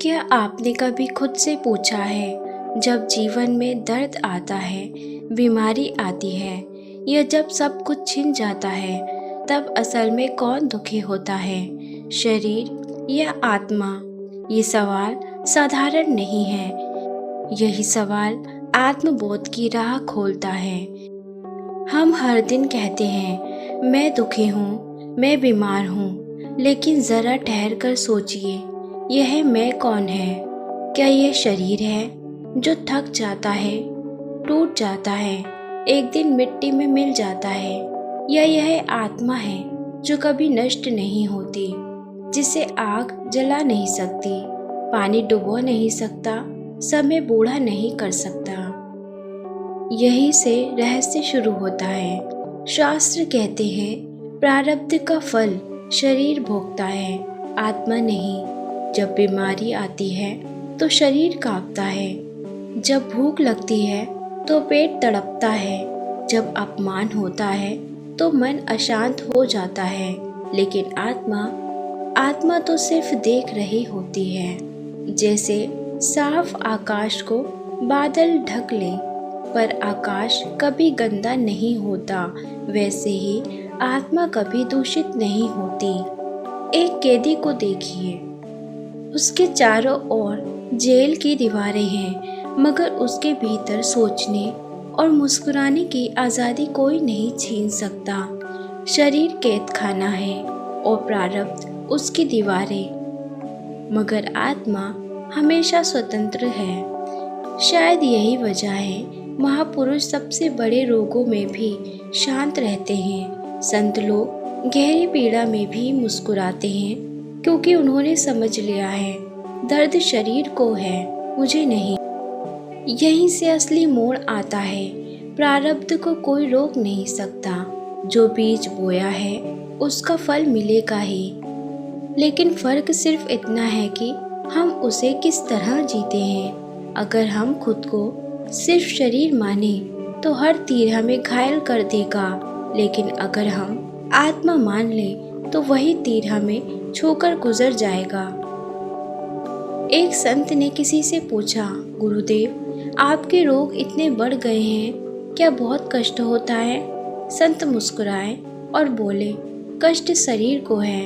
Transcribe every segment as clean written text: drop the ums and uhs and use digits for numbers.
क्या आपने कभी खुद से पूछा है, जब जीवन में दर्द आता है, बीमारी आती है या जब सब कुछ छिन जाता है, तब असल में कौन दुखी होता है, शरीर या आत्मा? ये सवाल साधारण नहीं है। यही सवाल आत्मबोध की राह खोलता है। हम हर दिन कहते हैं, मैं दुखी हूँ, मैं बीमार हूँ, लेकिन ज़रा ठहर कर सोचिए, यह मैं कौन है? क्या यह शरीर है जो थक जाता है, टूट जाता है, एक दिन मिट्टी में मिल जाता है, या यह आत्मा है जो कभी नष्ट नहीं होती, जिसे आग जला नहीं सकती, पानी डुबो नहीं सकता, समय बूढ़ा नहीं कर सकता? यही से रहस्य शुरू होता है। शास्त्र कहते हैं, प्रारब्ध का फल शरीर भोगता है, आत्मा नहीं। जब बीमारी आती है तो शरीर कांपता है, जब भूख लगती है तो पेट तड़पता है, जब अपमान होता है तो मन अशांत हो जाता है, लेकिन आत्मा तो सिर्फ देख रही होती है। जैसे साफ आकाश को बादल ढक ले पर आकाश कभी गंदा नहीं होता, वैसे ही आत्मा कभी दूषित नहीं होती। एक कैदी को देखिए, उसके चारों ओर जेल की दीवारें हैं, मगर उसके भीतर सोचने और मुस्कुराने की आज़ादी कोई नहीं छीन सकता। शरीर कैद खाना है और प्रारब्ध उसकी दीवारें, मगर आत्मा हमेशा स्वतंत्र है। शायद यही वजह है महापुरुष सबसे बड़े रोगों में भी शांत रहते हैं। संत लोग गहरी पीड़ा में भी मुस्कुराते हैं, क्योंकि उन्होंने समझ लिया है, दर्द शरीर को है, मुझे नहीं। यहीं से असली मोड़ आता है। प्रारब्ध को कोई रोक नहीं सकता। जो बीज बोया है उसका फल मिलेगा ही, लेकिन फर्क सिर्फ इतना है कि हम उसे किस तरह जीते हैं। अगर हम खुद को सिर्फ शरीर माने तो हर तीर हमें घायल कर देगा, लेकिन अगर हम आत्मा मान ले तो वही तीर हमें छूकर गुजर जाएगा। एक संत ने किसी से पूछा, गुरुदेव, आपके रोग इतने बढ़ गए हैं, क्या बहुत कष्ट होता है? संत मुस्कुराए और बोले, कष्ट शरीर को है,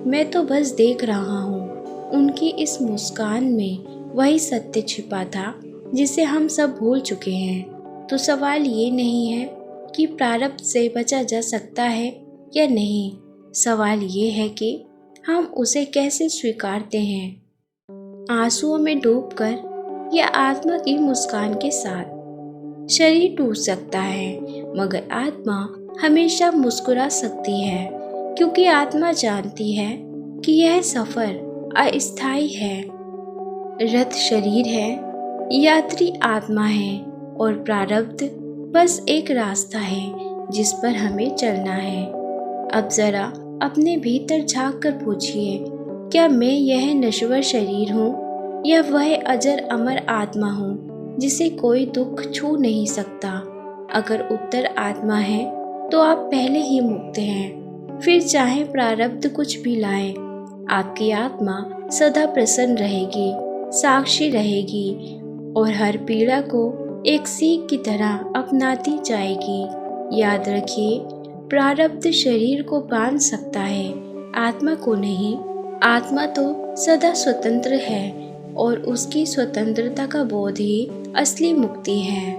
मैं तो बस देख रहा हूँ। उनकी इस मुस्कान में वही सत्य छिपा था जिसे हम सब भूल चुके हैं। तो सवाल ये नहीं है कि प्रारब्ध से बचा जा सकता है या नहीं, सवाल ये है कि हम उसे कैसे स्वीकारते हैं, आंसुओं में डूबकर या आत्मा की मुस्कान के साथ। शरीर टूट सकता है, मगर आत्मा हमेशा मुस्कुरा सकती है, क्योंकि आत्मा जानती है कि यह सफर अस्थायी है। रथ शरीर है, यात्री आत्मा है, और प्रारब्ध बस एक रास्ता है जिस पर हमें चलना है। अब जरा अपने भीतर झांक कर पूछिए, क्या मैं यह नश्वर शरीर हूँ या वह अजर अमर आत्मा हूँ जिसे कोई दुख छू नहीं सकता? अगर उत्तर आत्मा है तो आप पहले ही मुक्त हैं। फिर चाहे प्रारब्ध कुछ भी लाए, आपकी आत्मा सदा प्रसन्न रहेगी, साक्षी रहेगी और हर पीड़ा को एक सीख की तरह अपनाती जाएगी। याद रखिए, प्रारब्ध शरीर को बांध सकता है, आत्मा को नहीं। आत्मा तो सदा स्वतंत्र है और उसकी स्वतंत्रता का बोध ही असली मुक्ति है।